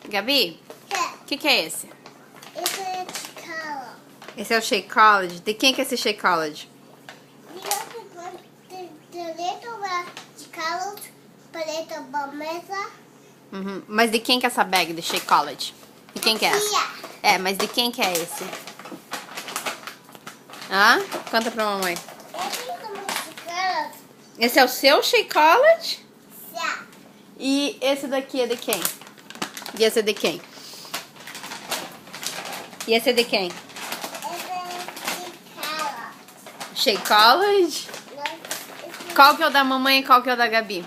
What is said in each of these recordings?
Gabi, o que é esse? Esse é Shakeology. Esse é o Shakeology. De quem que é esse Shakeology? Shakeology, paleta mesa. Mas de quem que é essa bag de Shakeology? De quem que é essa? Tia. É, mas de quem que é esse? Hã? Conta pra mamãe. Esse é o seu Shakeology? Sim. E esse daqui é de quem? E esse é de quem? E esse é de quem? Shakeology? Qual que é o da mamãe e qual que é o da Gabi?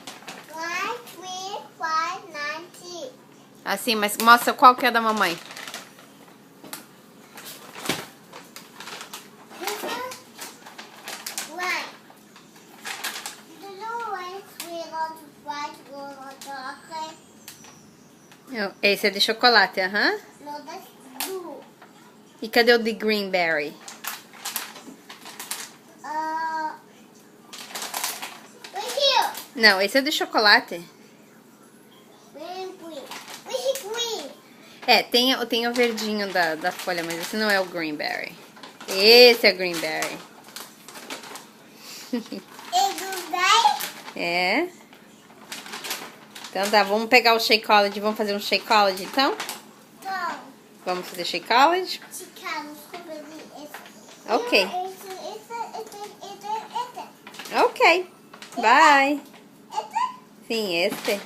1, 3, 5, 9, 10. Assim, mas mostra qual que é da mamãe. This is white. The little white sweet on the white gold on chocolate. Esse é de chocolate, aham. No, that's blue. E cadê o de greenberry? Right here. Não, esse é de chocolate. Green. Where's green? É, tem o verdinho da folha, mas esse não é o greenberry. Esse é o greenberry. Is it right? É. Então tá, vamos pegar o Shakeology. Vamos fazer um Shakeology, então? No. Vamos fazer Shakeology? Chicago's completely is. Ok. It's Ok. Bye. it. Sim, esse.